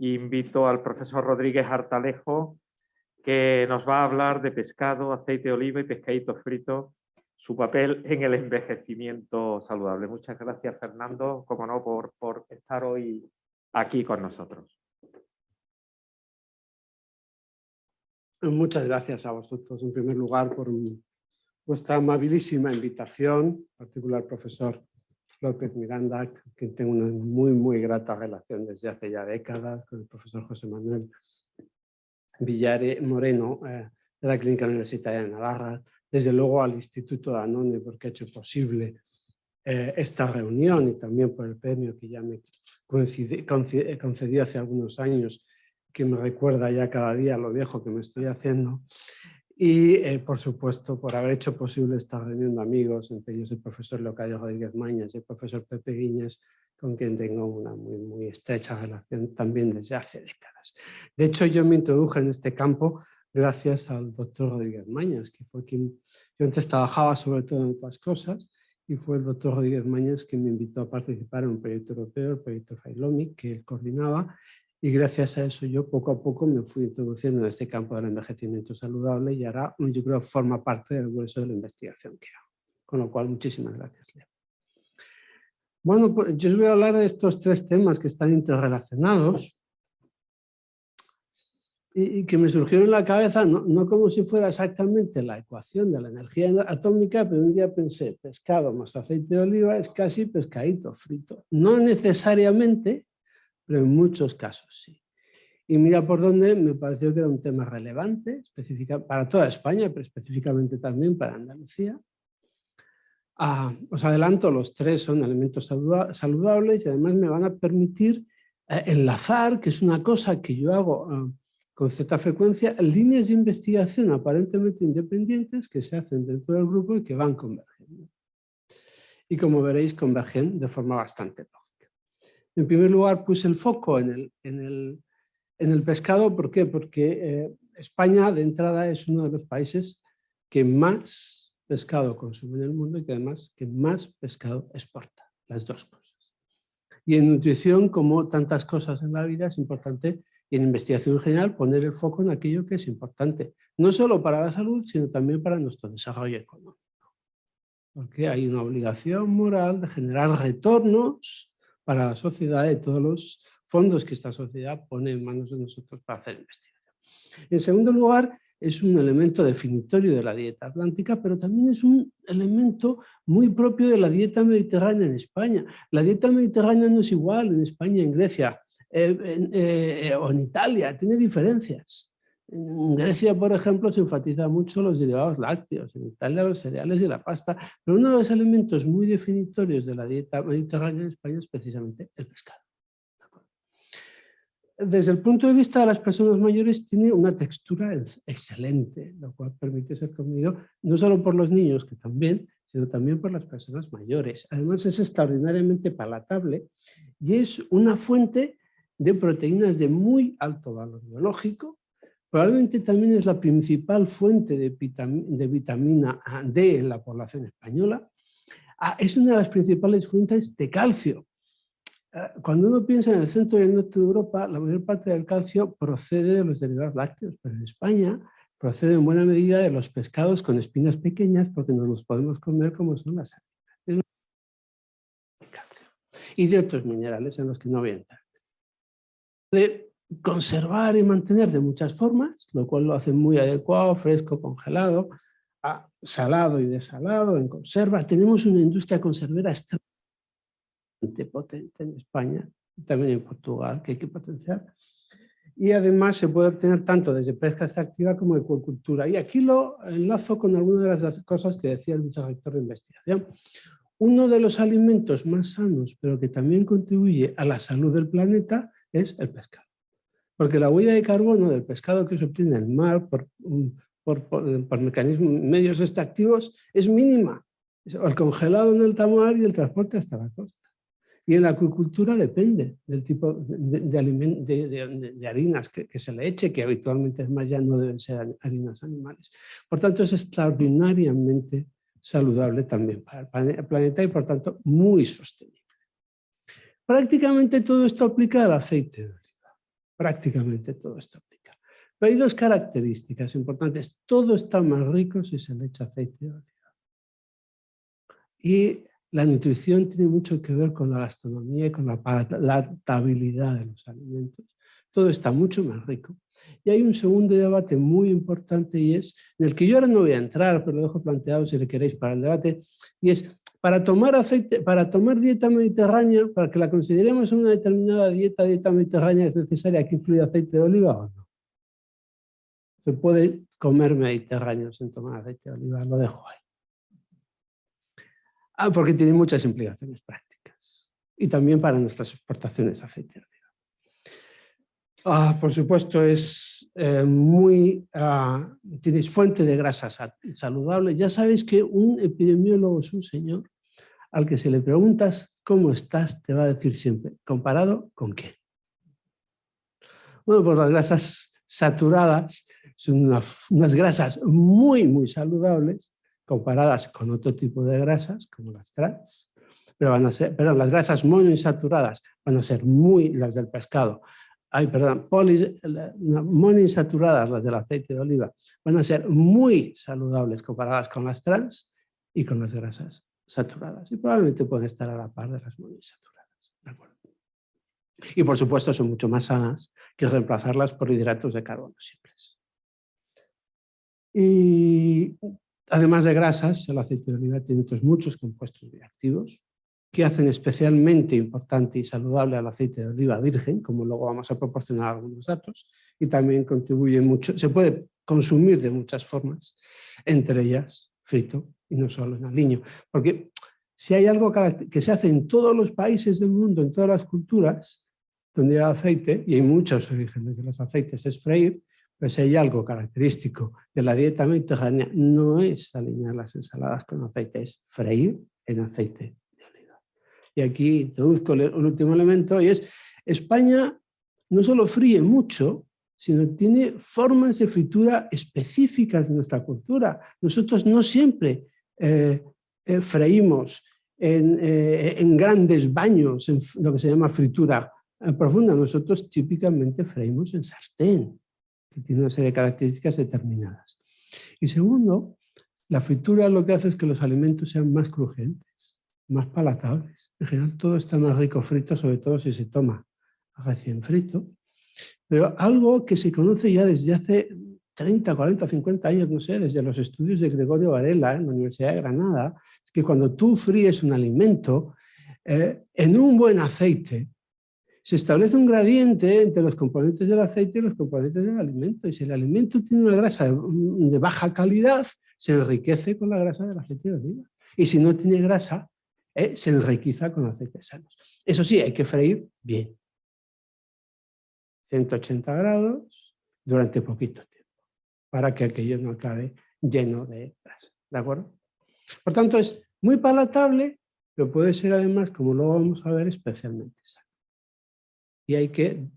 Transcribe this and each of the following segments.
invito al profesor Rodríguez Artalejo, que nos va a hablar de pescado, aceite de oliva y pescadito frito, su papel en el envejecimiento saludable. Muchas gracias, Fernando, como no, por estar hoy aquí con nosotros. Muchas gracias a vosotros, en primer lugar, por vuestra amabilísima invitación, en particular profesor López Miranda, con quien tengo una muy grata relación desde hace ya décadas, con el profesor José Manuel Villare Moreno, de la Clínica Universitaria de Navarra, desde luego al Instituto Danone, porque ha hecho posible esta reunión, y también por el premio que ya me concedió hace algunos años, que me recuerda ya cada día lo viejo que me estoy haciendo. Y, por supuesto, por haber hecho posible esta reunión de amigos, entre ellos el profesor Leocadio Rodríguez Mañas y el profesor Pepe Guiñes, con quien tengo una muy estrecha relación también desde hace décadas. De hecho, yo me introduje en este campo gracias al doctor Rodríguez Mañas, que fue quien... Yo antes trabajaba sobre todo en otras cosas, y fue el doctor Rodríguez Mañas quien me invitó a participar en un proyecto europeo, el proyecto Failomi, que él coordinaba. Y gracias a eso yo poco a poco me fui introduciendo en este campo del envejecimiento saludable, y ahora yo creo que forma parte del grueso de la investigación que hago. Con lo cual, muchísimas gracias, Leo. Bueno, pues yo os voy a hablar de estos tres temas que están interrelacionados y que me surgieron en la cabeza, no como si fuera exactamente la ecuación de la energía atómica, pero un día pensé, pescado más aceite de oliva es casi pescadito frito. No necesariamente, pero en muchos casos sí. Y mira por dónde me pareció que era un tema relevante, para toda España, pero específicamente también para Andalucía. Os adelanto, los tres son elementos saludables y además me van a permitir enlazar, que es una cosa que yo hago con cierta frecuencia, líneas de investigación aparentemente independientes que se hacen dentro del grupo y que van convergiendo. Y como veréis, convergen de forma bastante lógica. En primer lugar, puse el foco en el pescado. ¿Por qué? Porque España, de entrada, es uno de los países que más pescado consume en el mundo y que además que más pescado exporta, las dos cosas. Y en nutrición, como tantas cosas en la vida, es importante, y en investigación en general, poner el foco en aquello que es importante, no solo para la salud, sino también para nuestro desarrollo económico. Porque hay una obligación moral de generar retornos para la sociedad y todos los fondos que esta sociedad pone en manos de nosotros para hacer investigación. En segundo lugar, es un elemento definitorio de la dieta atlántica, pero también es un elemento muy propio de la dieta mediterránea en España. La dieta mediterránea no es igual en España, en Grecia o en Italia, tiene diferencias. En Grecia, por ejemplo, se enfatiza mucho los derivados lácteos, en Italia los cereales y la pasta, pero uno de los elementos muy definitorios de la dieta mediterránea en España es precisamente el pescado. Desde el punto de vista de las personas mayores, tiene una textura excelente, lo cual permite ser comido no solo por los niños, que también, sino también por las personas mayores. Además, es extraordinariamente palatable y es una fuente de proteínas de muy alto valor biológico. Probablemente también es la principal fuente de vitamina D en la población española. Es una de las principales fuentes de calcio. Cuando uno piensa en el centro y el norte de Europa, la mayor parte del calcio procede de los derivados lácteos, pero en España procede en buena medida de los pescados con espinas pequeñas, porque nos los podemos comer como son las sardinas. Y de otros minerales en los que no voy a entrar. De conservar y mantener de muchas formas, lo cual lo hace muy adecuado, fresco, congelado, salado y desalado, en conserva. Tenemos una industria conservera extremadamente potente en España y también en Portugal, que hay que potenciar. Y además se puede obtener tanto desde pesca extractiva como de acuicultura. Y aquí lo enlazo con algunas de las cosas que decía el vicerrector de investigación. Uno de los alimentos más sanos, pero que también contribuye a la salud del planeta, es el pescado. Porque la huella de carbono del pescado que se obtiene en el mar por mecanismos, medios extractivos es mínima. El congelado en alta mar y el transporte hasta la costa. Y en la acuicultura depende del tipo de harinas que se le eche, que habitualmente además ya no deben ser harinas animales. Por tanto, es extraordinariamente saludable también para el planeta y por tanto muy sostenible. Prácticamente todo esto aplica al aceite de oliva. prácticamente todo está aplicado. Pero hay dos características importantes. Todo está más rico si se le echa aceite de oliva. Y la nutrición tiene mucho que ver con la gastronomía y con la palatabilidad de los alimentos. Todo está mucho más rico. Y hay un segundo debate muy importante y es, en el que yo ahora no voy a entrar, pero lo dejo planteado si le queréis para el debate, y es, para tomar dieta mediterránea, para que la consideremos una determinada dieta mediterránea, ¿es necesaria que incluya aceite de oliva o no? Se puede comer mediterráneo sin tomar aceite de oliva, lo dejo ahí. Porque tiene muchas implicaciones prácticas y también para nuestras exportaciones de aceite de oliva. Por supuesto, es tenéis fuente de grasa saludable. Ya sabéis que un epidemiólogo es un señor al que si le preguntas cómo estás, te va a decir siempre, ¿comparado con qué? Bueno, pues las grasas saturadas son unas grasas muy, muy saludables comparadas con otro tipo de grasas, como las trans, pero las grasas monoinsaturadas van a ser las del pescado, monoinsaturadas, las del aceite de oliva, van a ser muy saludables comparadas con las trans y con las grasas saturadas. Y probablemente pueden estar a la par de las monoinsaturadas. ¿De acuerdo? Y por supuesto son mucho más sanas que reemplazarlas por hidratos de carbono simples. Y además de grasas, el aceite de oliva tiene otros muchos compuestos bioactivos que hacen especialmente importante y saludable al aceite de oliva virgen, como luego vamos a proporcionar algunos datos, y también contribuye mucho, se puede consumir de muchas formas, entre ellas frito y no solo en aliño. Porque si hay algo que se hace en todos los países del mundo, en todas las culturas, donde hay aceite, y hay muchos orígenes de los aceites, es freír, pues hay algo característico de la dieta mediterránea, no es aliñar las ensaladas con aceite, es freír en aceite. Y aquí introduzco el último elemento, y es, España no solo fríe mucho, sino tiene formas de fritura específicas de nuestra cultura. Nosotros no siempre freímos en grandes baños, en lo que se llama fritura profunda. Nosotros típicamente freímos en sartén, que tiene una serie de características determinadas. Y segundo, la fritura lo que hace es que los alimentos sean más crujientes, más palatables. En general todo está más rico frito, sobre todo si se toma recién frito. Pero algo que se conoce ya desde hace 30, 40, 50 años, no sé, desde los estudios de Gregorio Varela en la Universidad de Granada, es que cuando tú fríes un alimento en un buen aceite, se establece un gradiente entre los componentes del aceite y los componentes del alimento. Y si el alimento tiene una grasa de baja calidad, se enriquece con la grasa del aceite de oliva. Y si no tiene grasa, se enriquece con aceites sanos. Eso sí, hay que freír bien. 180 grados durante poquito tiempo, para que aquello no acabe lleno de grasa. ¿De acuerdo? Por tanto, es muy palatable, pero puede ser además, como luego vamos a ver, especialmente sano. Y hay que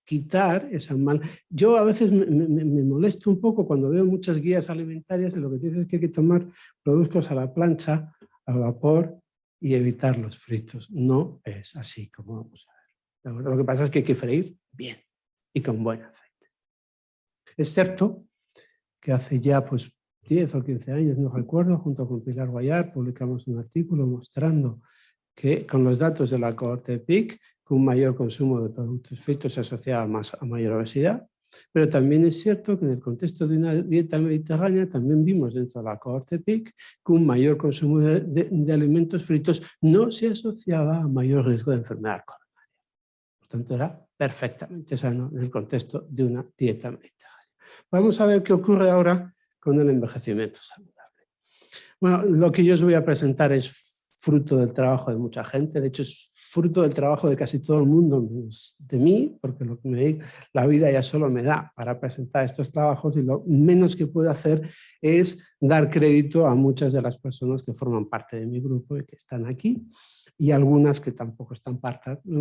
quitar esa mal. Yo a veces me molesto un poco cuando veo muchas guías alimentarias y lo que dicen es que hay que tomar productos a la plancha, al vapor y evitar los fritos. No es así como vamos a ver. Lo que pasa es que hay que freír bien y con buen aceite. Es cierto que hace ya 10 o 15 años, no recuerdo, junto con Pilar Guayar, publicamos un artículo mostrando que con los datos de la cohorte PIC, que un mayor consumo de productos fritos se asociaba más a mayor obesidad, pero también es cierto que en el contexto de una dieta mediterránea también vimos dentro de la cohorte PIC que un mayor consumo de alimentos fritos no se asociaba a mayor riesgo de enfermedad coronaria. Por tanto, era perfectamente sano en el contexto de una dieta mediterránea. Vamos a ver qué ocurre ahora con el envejecimiento saludable. Bueno, lo que yo os voy a presentar es fruto del trabajo de mucha gente, de hecho es fruto del trabajo de casi todo el mundo, menos de mí, porque la vida ya solo me da para presentar estos trabajos y lo menos que puedo hacer es dar crédito a muchas de las personas que forman parte de mi grupo y que están aquí, y algunas que tampoco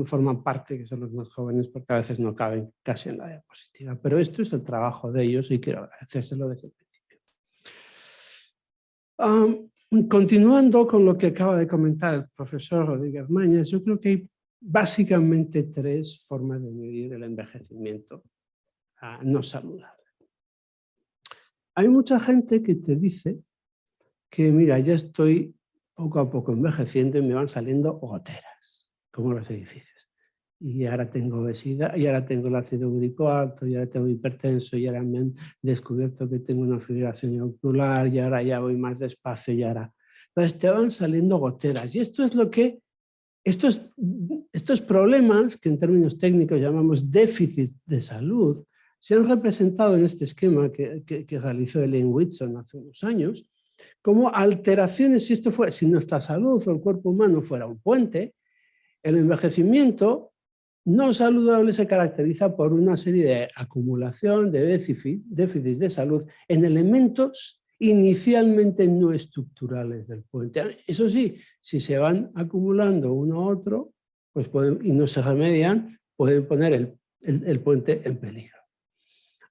forman parte, que son los más jóvenes, porque a veces no caben casi en la diapositiva. Pero esto es el trabajo de ellos y quiero agradecérselo desde el principio. Continuando con lo que acaba de comentar el profesor Rodríguez Mañas, yo creo que hay básicamente 3 formas de medir el envejecimiento no saludable. Hay mucha gente que te dice que, mira, ya estoy poco a poco envejeciendo y me van saliendo goteras, como los edificios. Y ahora tengo obesidad, y ahora tengo el ácido úrico alto, y ahora tengo hipertenso, y ahora me han descubierto que tengo una fibrilación auricular, y ahora ya voy más despacio, y ahora... Entonces te van saliendo goteras. Y esto es lo que... Estos problemas, que en términos técnicos llamamos déficit de salud, se han representado en este esquema que realizó Elaine Whitson hace unos años, como alteraciones, si nuestra salud o el cuerpo humano fuera un puente, el envejecimiento no saludable se caracteriza por una serie de acumulación de déficits de salud en elementos inicialmente no estructurales del puente. Eso sí, si se van acumulando uno a otro pues y no se remedian, pueden poner el puente en peligro.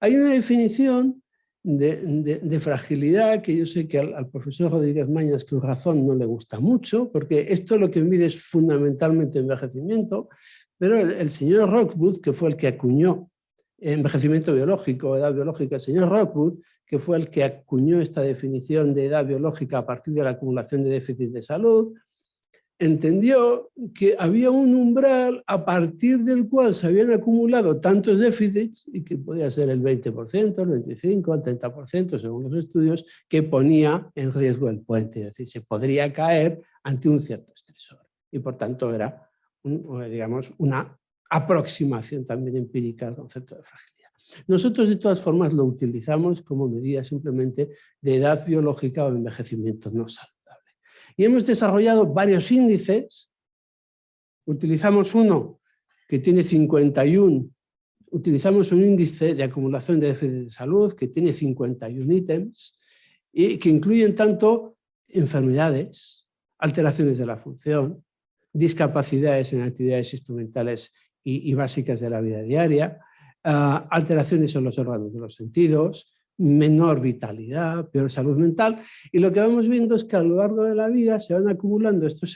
Hay una definición de fragilidad que yo sé que al profesor Rodríguez Mañas, con razón, no le gusta mucho, porque esto lo que mide es fundamentalmente envejecimiento, pero el señor Rockwood, que fue el que acuñó envejecimiento biológico, edad biológica, el señor Rockwood, que fue el que acuñó esta definición de edad biológica a partir de la acumulación de déficit de salud, entendió que había un umbral a partir del cual se habían acumulado tantos déficits, y que podía ser el 20%, el 25%, el 30%, según los estudios, que ponía en riesgo el puente. Es decir, se podría caer ante un cierto estresor. Y por tanto era, digamos, una aproximación también empírica al concepto de fragilidad. Nosotros de todas formas lo utilizamos como medida simplemente de edad biológica o envejecimiento no saludable. Y hemos desarrollado varios índices. Utilizamos uno que tiene 51, utilizamos un índice de acumulación de déficit de salud que tiene 51 ítems y que incluyen tanto enfermedades, alteraciones de la función, discapacidades en actividades instrumentales y básicas de la vida diaria, alteraciones en los órganos de los sentidos, menor vitalidad, peor salud mental, y lo que vamos viendo es que a lo largo de la vida se van acumulando estos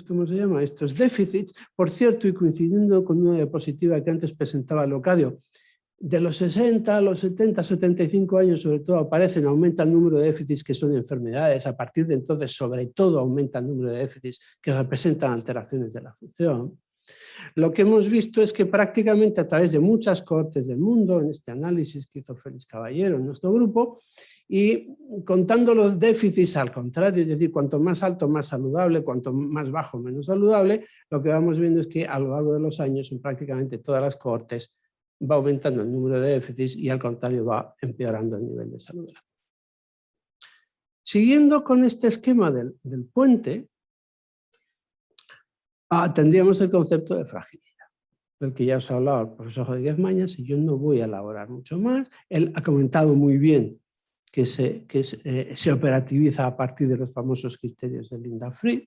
¿cómo se llama? Estos déficits, por cierto, y coincidiendo con una diapositiva que antes presentaba Leocadio, de los 60 a los 70, 75 años sobre todo aumenta el número de déficits que son enfermedades, a partir de entonces sobre todo aumenta el número de déficits que representan alteraciones de la función. Lo que hemos visto es que prácticamente a través de muchas cohortes del mundo, en este análisis que hizo Félix Caballero en nuestro grupo, y contando los déficits al contrario, es decir, cuanto más alto, más saludable, cuanto más bajo, menos saludable, lo que vamos viendo es que a lo largo de los años, en prácticamente todas las cohortes, va aumentando el número de déficits y al contrario va empeorando el nivel de salud. Siguiendo con este esquema del puente, tendríamos el concepto de fragilidad, del que ya os ha hablado el profesor Rodríguez Mañas, y yo no voy a elaborar mucho más. Él ha comentado muy bien que se operativiza a partir de los famosos criterios de Linda Fried,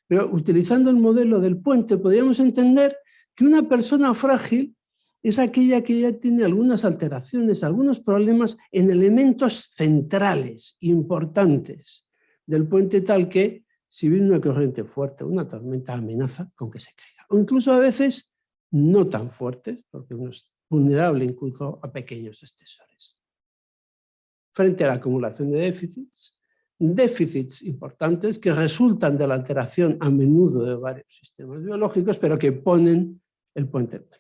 pero utilizando el modelo del puente podríamos entender que una persona frágil es aquella que ya tiene algunas alteraciones, algunos problemas en elementos centrales, importantes del puente, tal que si viene una corriente fuerte, una tormenta, amenaza con que se caiga. O incluso a veces no tan fuertes, porque uno es vulnerable incluso a pequeños estresores. Frente a la acumulación de déficits importantes que resultan de la alteración a menudo de varios sistemas biológicos, pero que ponen el puente en peligro.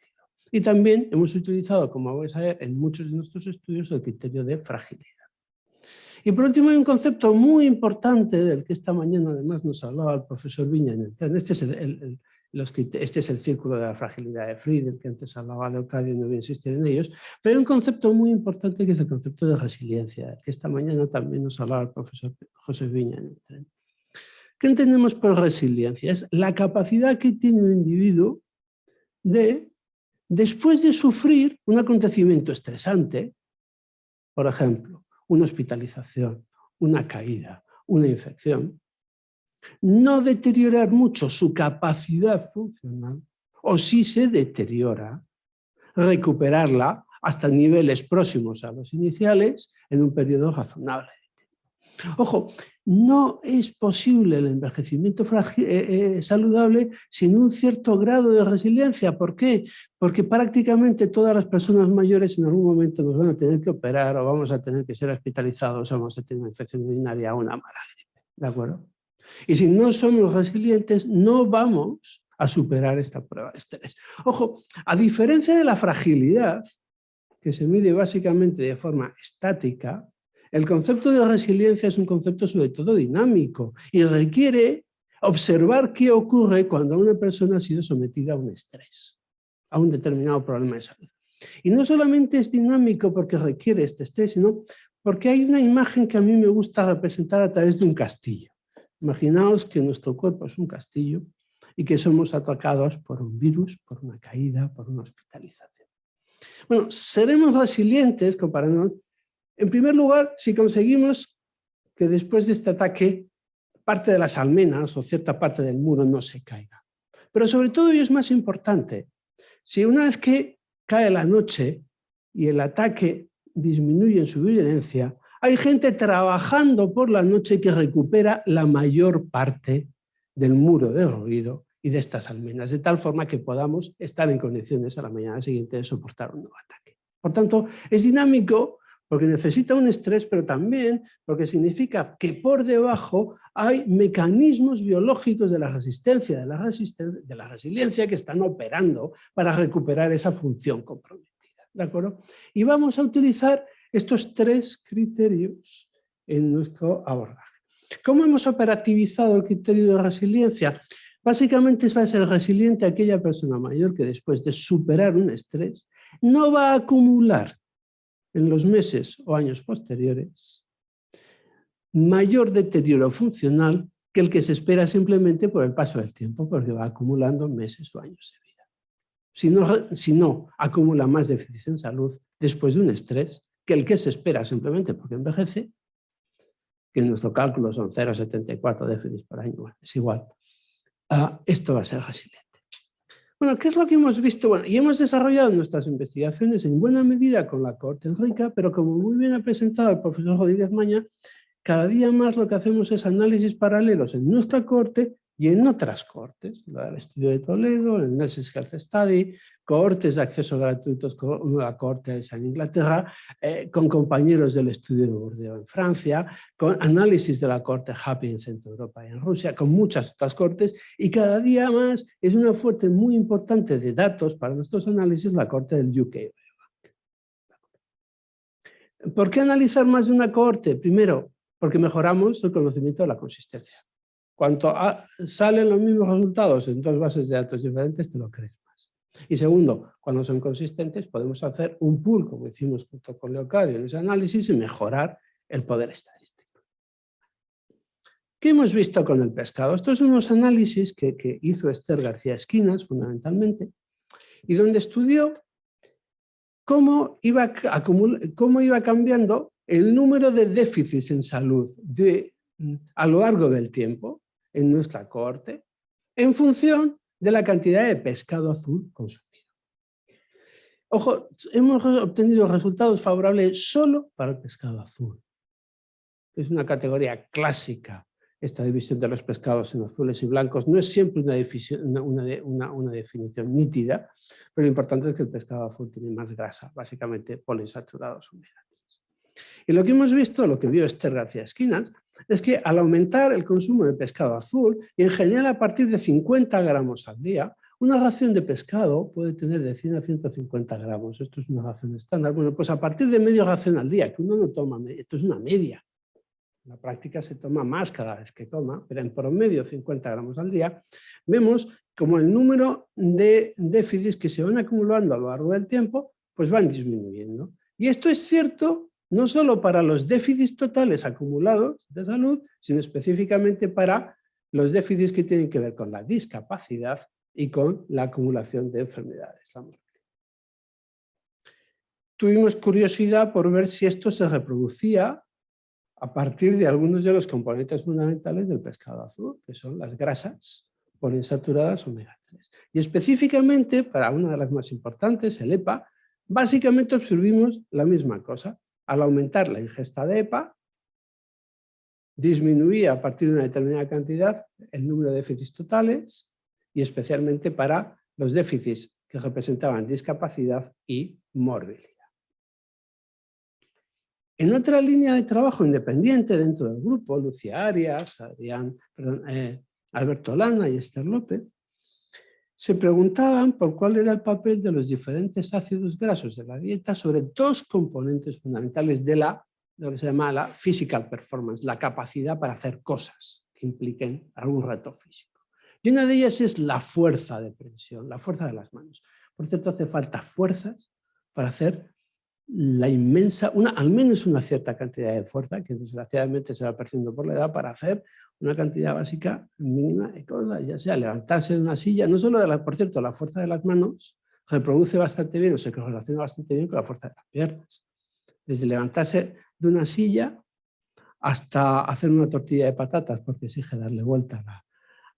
Y también hemos utilizado, como vais a ver en muchos de nuestros estudios, el criterio de fragilidad. Y por último hay un concepto muy importante del que esta mañana además nos hablaba el profesor Viña en el tren. Este es el círculo de la fragilidad de Fried, del que antes hablaba Leocadio, y no voy a insistir en ellos, pero hay un concepto muy importante que es el concepto de resiliencia, del que esta mañana también nos hablaba el profesor José Viña en el tren. ¿Qué entendemos por resiliencia? Es la capacidad que tiene un individuo de, después de sufrir un acontecimiento estresante, por ejemplo, una hospitalización, una caída, una infección, no deteriorar mucho su capacidad funcional, o si se deteriora, recuperarla hasta niveles próximos a los iniciales en un periodo razonable. Ojo, no es posible el envejecimiento saludable sin un cierto grado de resiliencia. ¿Por qué? Porque prácticamente todas las personas mayores en algún momento nos van a tener que operar o vamos a tener que ser hospitalizados o vamos a tener una infección urinaria o una mala gripe. ¿De acuerdo? Y si no somos resilientes, no vamos a superar esta prueba de estrés. Ojo, a diferencia de la fragilidad, que se mide básicamente de forma estática, el concepto de resiliencia es un concepto sobre todo dinámico y requiere observar qué ocurre cuando una persona ha sido sometida a un estrés, a un determinado problema de salud. Y no solamente es dinámico porque requiere este estrés, sino porque hay una imagen que a mí me gusta representar a través de un castillo. Imaginaos que nuestro cuerpo es un castillo y que somos atacados por un virus, por una caída, por una hospitalización. Bueno, seremos resilientes comparándonos. En primer lugar, si conseguimos que después de este ataque parte de las almenas o cierta parte del muro no se caiga. Pero sobre todo, y es más importante, si una vez que cae la noche y el ataque disminuye en su virulencia, hay gente trabajando por la noche que recupera la mayor parte del muro derruido y de estas almenas, de tal forma que podamos estar en condiciones a la mañana siguiente de soportar un nuevo ataque. Por tanto, es dinámico porque necesita un estrés, pero también porque significa que por debajo hay mecanismos biológicos de la resistencia, de la resiliencia que están operando para recuperar esa función comprometida. ¿De acuerdo? Y vamos a utilizar estos tres criterios en nuestro abordaje. ¿Cómo hemos operativizado el criterio de resiliencia? Básicamente va a ser resiliente aquella persona mayor que después de superar un estrés no va a acumular en los meses o años posteriores mayor deterioro funcional que el que se espera simplemente por el paso del tiempo, porque va acumulando meses o años de vida. Si no acumula más déficit en salud después de un estrés que el que se espera simplemente porque envejece, que en nuestro cálculo son 0,74 déficits por año, bueno, es igual, esto va a ser resiliente. Bueno, ¿qué es lo que hemos visto? Bueno, y hemos desarrollado nuestras investigaciones en buena medida con la cohorte rica, pero como muy bien ha presentado el profesor Rodríguez Maña, cada día más lo que hacemos es análisis paralelos en nuestra cohorte y en otras cohortes, la del Estudio de Toledo, el Nelson Health Study, cohortes de acceso gratuitos con la cohorte en Inglaterra, con compañeros del Estudio de Bordeaux en Francia, con análisis de la cohorte Happy en Centro Europa y en Rusia, con muchas otras cohortes, y cada día más es una fuente muy importante de datos para nuestros análisis la cohorte del UK. ¿Por qué analizar más de una cohorte? Primero, porque mejoramos el conocimiento de la consistencia. Cuanto salen los mismos resultados en dos bases de datos diferentes, te lo crees más. Y segundo, cuando son consistentes, podemos hacer un pool, como hicimos junto con Leocadio en ese análisis, y mejorar el poder estadístico. ¿Qué hemos visto con el pescado? Estos son unos análisis que hizo Esther García Esquinas, fundamentalmente, y donde estudió cómo iba cambiando el número de déficits en salud a lo largo del tiempo en nuestra cohorte en función de la cantidad de pescado azul consumido. Ojo, hemos obtenido resultados favorables solo para el pescado azul. Es una categoría clásica esta división de los pescados en azules y blancos. No es siempre una definición nítida, pero lo importante es que el pescado azul tiene más grasa, básicamente poliinsaturados omega 3. Y lo que hemos visto, lo que vio Esther García Esquinas, es que al aumentar el consumo de pescado azul, y en general a partir de 50 gramos al día, una ración de pescado puede tener de 100 a 150 gramos. Esto es una ración estándar. Bueno, pues a partir de media ración al día, que uno no toma, esto es una media. En la práctica se toma más cada vez que toma, pero en promedio 50 gramos al día, vemos como el número de déficits que se van acumulando a lo largo del tiempo, pues van disminuyendo. Y esto es cierto no solo para los déficits totales acumulados de salud, sino específicamente para los déficits que tienen que ver con la discapacidad y con la acumulación de enfermedades. Tuvimos curiosidad por ver si esto se reproducía a partir de algunos de los componentes fundamentales del pescado azul, que son las grasas poliinsaturadas omega 3. Y específicamente, para una de las más importantes, el EPA, básicamente observimos la misma cosa. Al aumentar la ingesta de EPA, disminuía a partir de una determinada cantidad el número de déficits totales y especialmente para los déficits que representaban discapacidad y morbilidad. En otra línea de trabajo independiente dentro del grupo, Lucía Arias, Alberto Lana y Esther López, se preguntaban por cuál era el papel de los diferentes ácidos grasos de la dieta sobre dos componentes fundamentales de lo que se llama la physical performance, la capacidad para hacer cosas que impliquen algún reto físico. Y una de ellas es la fuerza de presión, la fuerza de las manos. Por cierto, hace falta fuerzas para hacer al menos una cierta cantidad de fuerza, que desgraciadamente se va perdiendo por la edad, para hacer una cantidad básica mínima de cosas, ya sea levantarse de una silla, no solo por cierto, la fuerza de las manos reproduce bastante bien o se correlaciona bastante bien con la fuerza de las piernas. Desde levantarse de una silla hasta hacer una tortilla de patatas, porque exige darle vuelta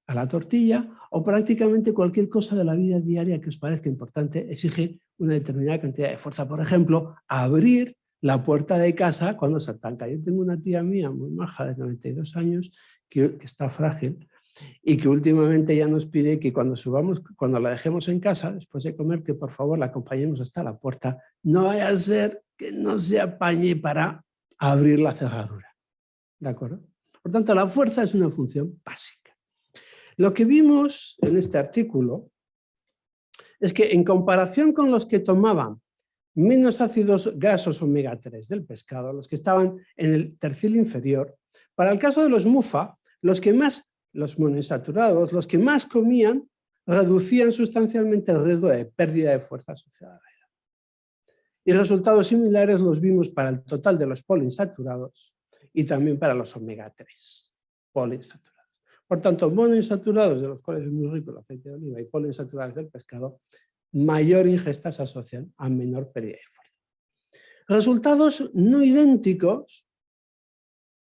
a la tortilla, o prácticamente cualquier cosa de la vida diaria que os parezca importante exige una determinada cantidad de fuerza. Por ejemplo, abrir la puerta de casa cuando se atanca. Yo tengo una tía mía muy maja de 92 años que está frágil y que últimamente ya nos pide que cuando la dejemos en casa, después de comer, que por favor la acompañemos hasta la puerta. No vaya a ser que no se apañe para abrir la cerradura. ¿De acuerdo? Por tanto, la fuerza es una función básica. Lo que vimos en este artículo es que en comparación con los que tomaban menos ácidos grasos omega 3 del pescado, los que estaban en el tercio inferior, para el caso de los MUFA, los monoinsaturados, los que más comían, reducían sustancialmente el riesgo de pérdida de fuerza asociada a la edad. Y resultados similares los vimos para el total de los poliinsaturados y también para los omega 3 poliinsaturados. Por tanto, monoinsaturados, de los cuales es muy rico el aceite de oliva, y poliinsaturados del pescado, mayor ingesta se asocian a menor pérdida de fuerza. Resultados no idénticos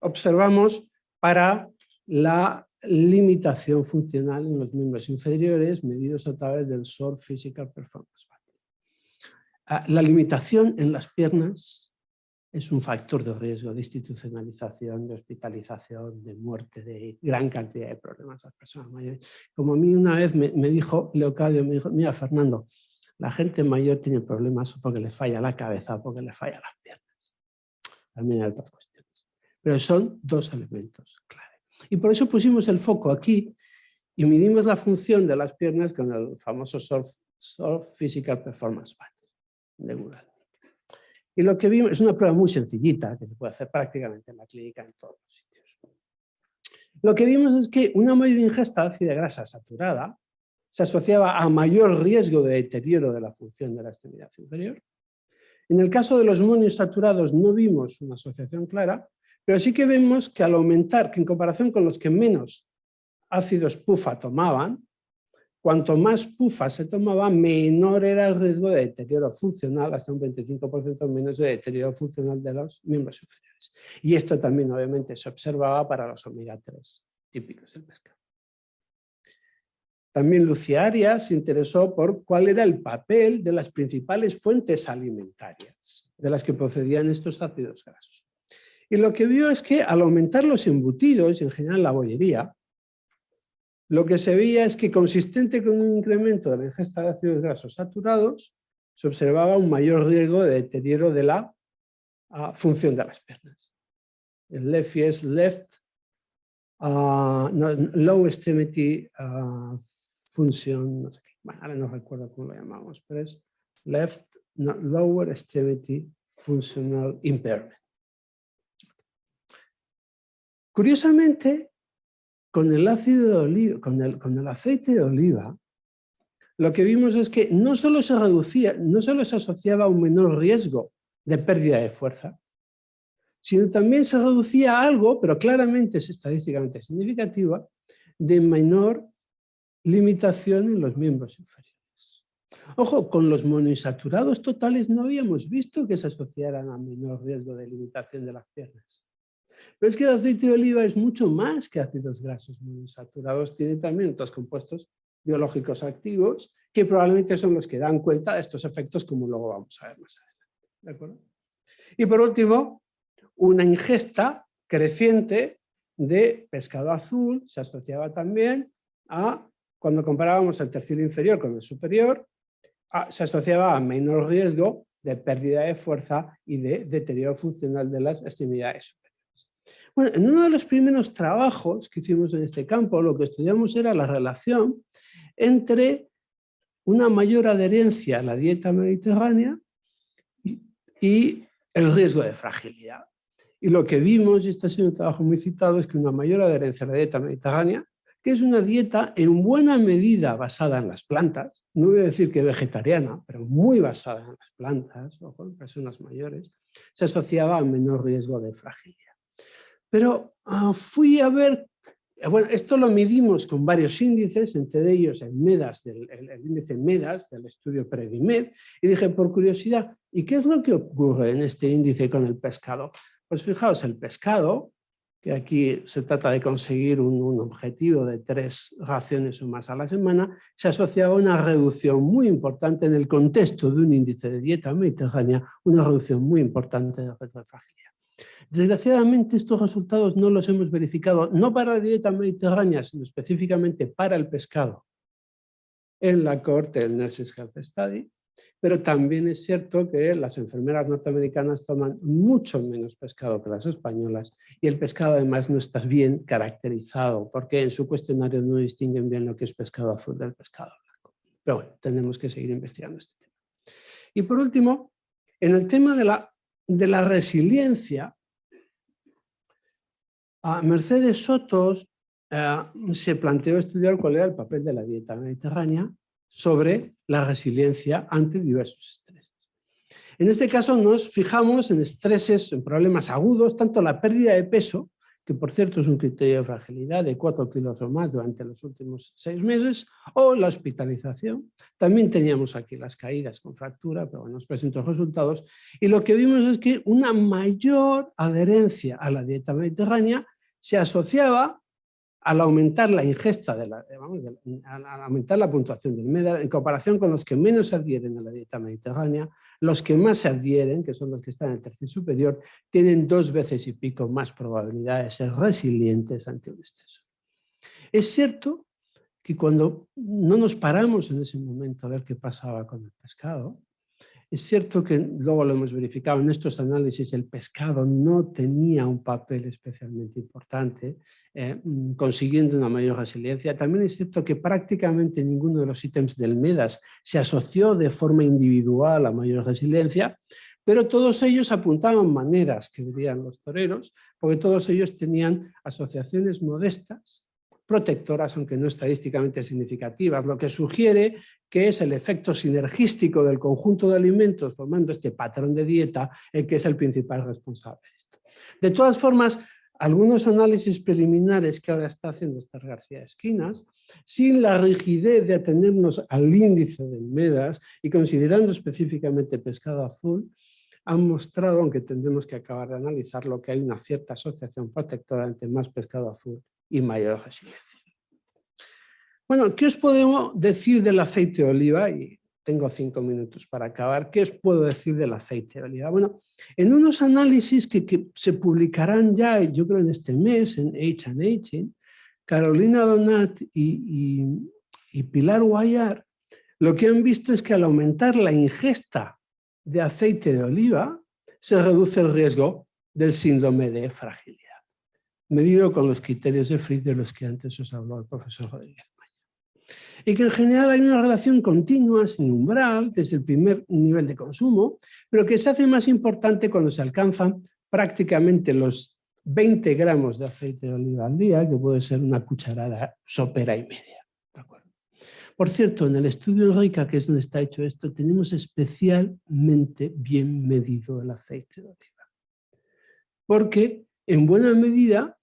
observamos para la limitación funcional en los miembros inferiores medidos a través del SOR Physical Performance Battery. La limitación en las piernas es un factor de riesgo de institucionalización, de hospitalización, de muerte, de gran cantidad de problemas a las personas mayores. Como a mí una vez me dijo Leocadio, me dijo, mira Fernando, la gente mayor tiene problemas porque le falla la cabeza o porque le falla las piernas. También hay otras cuestiones. Pero son dos elementos clave. Y por eso pusimos el foco aquí y midimos la función de las piernas con el famoso SOR Physical Performance Battery de Google. Y lo que vimos es una prueba muy sencillita que se puede hacer prácticamente en la clínica en todos los sitios. Lo que vimos es que una mayor ingesta de ácido grasa saturada se asociaba a mayor riesgo de deterioro de la función de la extremidad inferior. En el caso de los monoinsaturados no vimos una asociación clara, pero sí que vemos que al aumentar, que en comparación con los que menos ácidos PUFA tomaban, cuanto más PUFA se tomaba, menor era el riesgo de deterioro funcional, hasta un 25% menos de deterioro funcional de los miembros inferiores. Y esto también obviamente se observaba para los omega 3 típicos del pescado. También Lucía Arias se interesó por cuál era el papel de las principales fuentes alimentarias de las que procedían estos ácidos grasos. Y lo que vio es que al aumentar los embutidos, y en general la bollería, lo que se veía es que consistente con un incremento de la ingesta de ácidos grasos saturados, se observaba un mayor riesgo de deterioro de la función de las piernas. El LEFI es Low Extremity Function, no sé qué. Bueno, ahora no recuerdo cómo lo llamamos, pero es Lower Extremity Functional Impairment. Curiosamente, con el ácido de oliva, con el aceite de oliva, lo que vimos es que no solo se reducía, no solo se asociaba a un menor riesgo de pérdida de fuerza, sino también se reducía algo, pero claramente es estadísticamente significativa, de menor limitación en los miembros inferiores. Ojo, con los monoinsaturados totales no habíamos visto que se asociaran a menor riesgo de limitación de las piernas. Pero es que el aceite de oliva es mucho más que ácidos grasos monoinsaturados, tiene también otros compuestos biológicos activos que probablemente son los que dan cuenta de estos efectos, como luego vamos a ver más adelante. ¿De acuerdo? Y por último, una ingesta creciente de pescado azul se asociaba también a, cuando comparábamos el tercio inferior con el superior, se asociaba a menor riesgo de pérdida de fuerza y de deterioro funcional de las extremidades superiores. Bueno, en uno de los primeros trabajos que hicimos en este campo, lo que estudiamos era la relación entre una mayor adherencia a la dieta mediterránea y el riesgo de fragilidad. Y lo que vimos, y este ha sido un trabajo muy citado, es que una mayor adherencia a la dieta mediterránea, que es una dieta en buena medida basada en las plantas, no voy a decir que vegetariana, pero muy basada en las plantas, ojo, en personas mayores, se asociaba a menor riesgo de fragilidad. Pero fui a ver, bueno, esto lo midimos con varios índices, entre ellos el MEDAS, el índice MEDAS del estudio Predimed, y dije, por curiosidad, ¿y qué es lo que ocurre en este índice con el pescado? Pues fijaos, el pescado, que aquí se trata de conseguir un objetivo de 3 raciones o más a la semana, se asociaba a una reducción muy importante en el contexto de un índice de dieta mediterránea, una reducción muy importante de riesgo de fragilidad. Desgraciadamente estos resultados no los hemos verificado, no para la dieta mediterránea, sino específicamente para el pescado en la cohorte del Nurses Health Study, pero también es cierto que las enfermeras norteamericanas toman mucho menos pescado que las españolas y el pescado además no está bien caracterizado porque en su cuestionario no distinguen bien lo que es pescado azul del pescado blanco. Pero bueno, tenemos que seguir investigando este tema. Y por último, en el tema de la resiliencia, a Mercedes Sotos se planteó estudiar cuál era el papel de la dieta mediterránea sobre la resiliencia ante diversos estreses. En este caso nos fijamos en estreses, en problemas agudos, tanto la pérdida de peso, que por cierto es un criterio de fragilidad de 4 kilos o más durante los últimos 6 meses, o la hospitalización. También teníamos aquí las caídas con fractura, pero bueno, nos presentó resultados. Y lo que vimos es que una mayor adherencia a la dieta mediterránea se asociaba al aumentar la ingesta, al aumentar la puntuación del MEDA, en comparación con los que menos se adhieren a la dieta mediterránea, los que más se adhieren, que son los que están en el tercio superior, tienen 2 veces y pico más probabilidad de ser resilientes ante un estresor. Es cierto que cuando no nos paramos en ese momento a ver qué pasaba con el pescado, es cierto que luego lo hemos verificado en estos análisis, el pescado no tenía un papel especialmente importante, consiguiendo una mayor resiliencia. También es cierto que prácticamente ninguno de los ítems del MEDAS se asoció de forma individual a mayor resiliencia, pero todos ellos apuntaban maneras, que dirían los toreros, porque todos ellos tenían asociaciones modestas, protectoras, aunque no estadísticamente significativas, lo que sugiere que es el efecto sinergístico del conjunto de alimentos formando este patrón de dieta el que es el principal responsable de esto. De todas formas, algunos análisis preliminares que ahora está haciendo Esther García Esquinas, sin la rigidez de atenernos al índice del MEDAS y considerando específicamente pescado azul, han mostrado, aunque tendremos que acabar de analizarlo, que hay una cierta asociación protectora entre más pescado azul y mayor resiliencia. Bueno, ¿qué os podemos decir del aceite de oliva? Y tengo 5 minutos para acabar. ¿Qué os puedo decir del aceite de oliva? Bueno, en unos análisis que se publicarán ya, yo creo en este mes, en H&H, Carolina Donat y Pilar Guayar, lo que han visto es que al aumentar la ingesta de aceite de oliva, se reduce el riesgo del síndrome de fragilidad, medido con los criterios de Fried de los que antes os habló el profesor Rodríguez Maya. Y que en general hay una relación continua, sin umbral, desde el primer nivel de consumo, pero que se hace más importante cuando se alcanzan prácticamente los 20 gramos de aceite de oliva al día, que puede ser una cucharada sopera y media. ¿De acuerdo? Por cierto, en el estudio Enrica, que es donde está hecho esto, tenemos especialmente bien medido el aceite de oliva. Porque en buena medida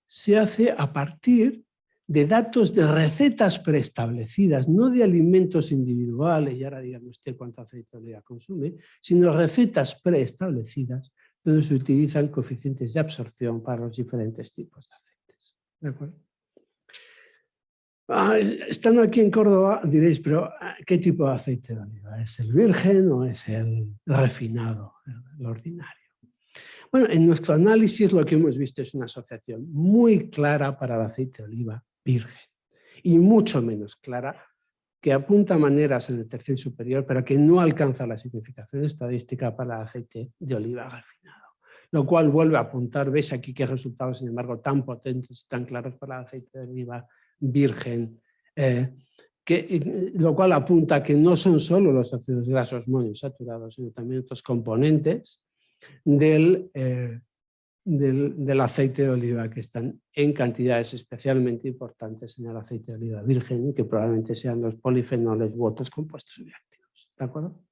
se hace a partir de datos de recetas preestablecidas, no de alimentos individuales, y ahora dígame usted cuánto aceite de oliva consume, sino recetas preestablecidas donde se utilizan coeficientes de absorción para los diferentes tipos de aceites. ¿De acuerdo? Estando aquí en Córdoba diréis, pero ¿qué tipo de aceite de oliva? ¿Es el virgen o es el refinado, el ordinario? Bueno, en nuestro análisis lo que hemos visto es una asociación muy clara para el aceite de oliva virgen y mucho menos clara, que apunta maneras en el tercio superior, pero que no alcanza la significación estadística para el aceite de oliva refinado. Lo cual vuelve a apuntar, veis aquí qué resultados, sin embargo, tan potentes y tan claros para el aceite de oliva virgen, lo cual apunta que no son solo los ácidos grasos monoinsaturados, sino también otros componentes del aceite de oliva que están en cantidades especialmente importantes en el aceite de oliva virgen y que probablemente sean los polifenoles u otros compuestos bioactivos. ¿De acuerdo?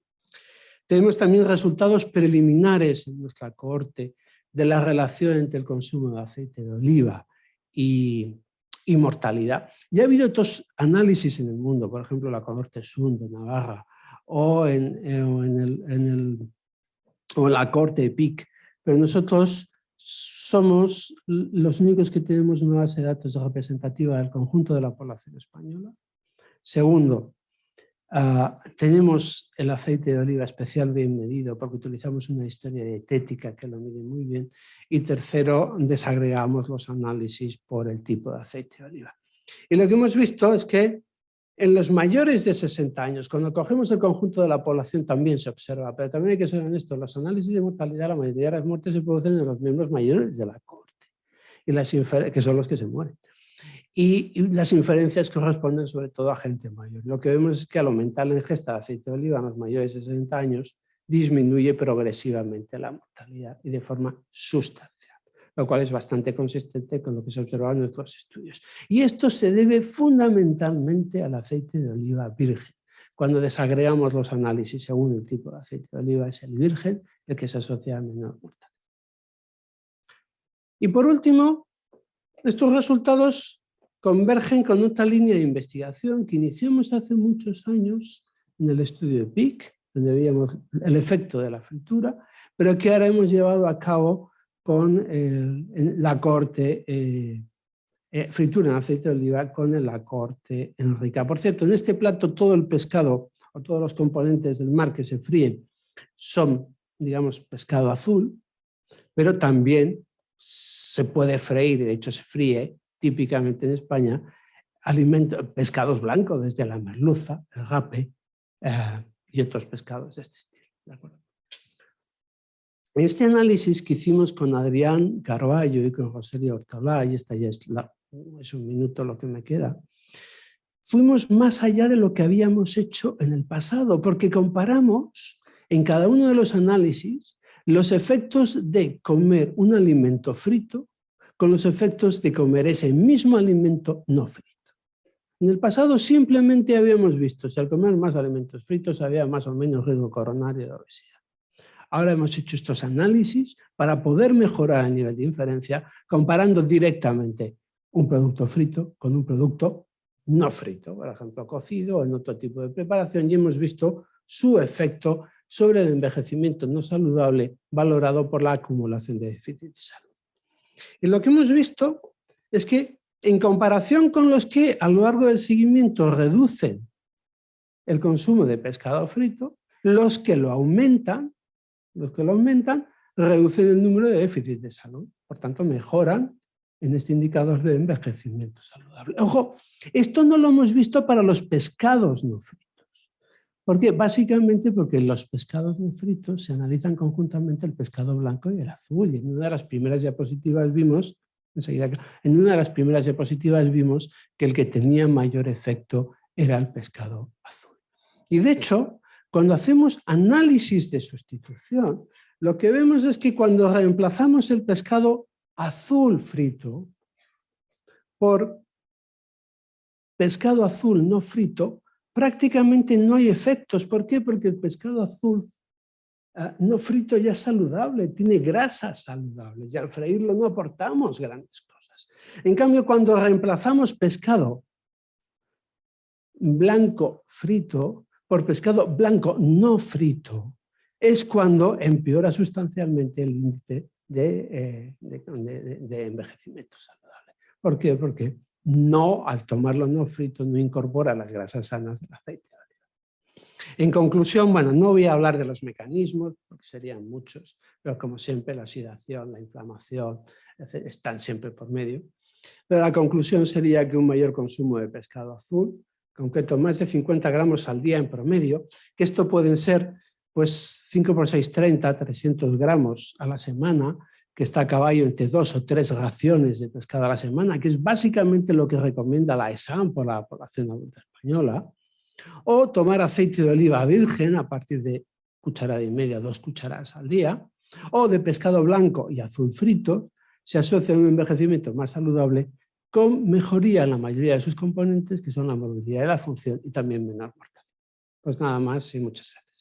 Tenemos también resultados preliminares en nuestra cohorte de la relación entre el consumo de aceite de oliva y mortalidad. Ya ha habido otros análisis en el mundo, por ejemplo la cohorte SUN de Navarra o en la cohorte EPIC, pero nosotros somos los únicos que tenemos una base de datos representativa del conjunto de la población española. Segundo, tenemos el aceite de oliva especial bien medido porque utilizamos una historia dietética que lo mide muy bien. Y tercero, desagregamos los análisis por el tipo de aceite de oliva. Y lo que hemos visto es que en los mayores de 60 años, cuando cogemos el conjunto de la población también se observa, pero también hay que ser honestos, los análisis de mortalidad, la mayoría de las muertes se producen en los miembros mayores de la cohorte, que son los que se mueren. Y las inferencias corresponden sobre todo a gente mayor. Lo que vemos es que al aumentar la ingesta de aceite de oliva en los mayores de 60 años, disminuye progresivamente la mortalidad y de forma sustancial, lo cual es bastante consistente con lo que se observa en nuestros estudios. Y esto se debe fundamentalmente al aceite de oliva virgen. Cuando desagregamos los análisis según el tipo de aceite de oliva, es el virgen el que se asocia a menor mortalidad. Y por último, estos resultados convergen con otra línea de investigación que iniciamos hace muchos años en el estudio de PIC, donde veíamos el efecto de la fritura, pero que ahora hemos llevado a cabo con la cohorte fritura en aceite de oliva con la cohorte Enrica. Por cierto, en este plato todo el pescado o todos los componentes del mar que se fríen son, digamos, pescado azul, pero también se puede freír, de hecho se fríe típicamente en España, pescados blancos, desde la merluza, el rape y otros pescados de este estilo. ¿De acuerdo? Este análisis que hicimos con Adrián Carballo y con José Luis Hortolà, y esta ya es un minuto lo que me queda, fuimos más allá de lo que habíamos hecho en el pasado, porque comparamos en cada uno de los análisis los efectos de comer un alimento frito con los efectos de comer ese mismo alimento no frito. En el pasado simplemente habíamos visto si al comer más alimentos fritos había más o menos riesgo coronario de obesidad. Ahora hemos hecho estos análisis para poder mejorar el nivel de inferencia comparando directamente un producto frito con un producto no frito, por ejemplo cocido o en otro tipo de preparación, y hemos visto su efecto sobre el envejecimiento no saludable valorado por la acumulación de déficit de salud. Y lo que hemos visto es que en comparación con los que a lo largo del seguimiento reducen el consumo de pescado frito, los que lo aumentan reducen el número de déficit de salud, por tanto mejoran en este indicador de envejecimiento saludable. Ojo, esto no lo hemos visto para los pescados no fritos. ¿Por qué? Básicamente porque los pescados no fritos se analizan conjuntamente el pescado blanco y el azul. Y en una de las primeras diapositivas vimos, que el que tenía mayor efecto era el pescado azul. Y de hecho, cuando hacemos análisis de sustitución, lo que vemos es que cuando reemplazamos el pescado azul frito por pescado azul no frito, prácticamente no hay efectos. ¿Por qué? Porque el pescado azul no frito ya es saludable, tiene grasas saludables y al freírlo no aportamos grandes cosas. En cambio, cuando reemplazamos pescado blanco frito por pescado blanco no frito, es cuando empeora sustancialmente el índice de envejecimiento saludable. ¿Por qué? Porque al tomarlo no frito no incorpora las grasas sanas del aceite de oliva. En conclusión, bueno, no voy a hablar de los mecanismos, porque serían muchos, pero como siempre la oxidación, la inflamación están siempre por medio. Pero la conclusión sería que un mayor consumo de pescado azul, en concreto más de 50 gramos al día en promedio, que esto pueden ser pues 5 por 6, 30, 300 gramos a la semana, que está a caballo entre 2 o 3 raciones de pescado a la semana, que es básicamente lo que recomienda la ESAM por la población adulta española, o tomar aceite de oliva virgen a partir de 1,5 cucharadas, 2 cucharadas al día, o de pescado blanco y azul frito, se asocia a un envejecimiento más saludable con mejoría en la mayoría de sus componentes, que son la movilidad y la función, y también menor mortalidad. Pues nada más y muchas gracias.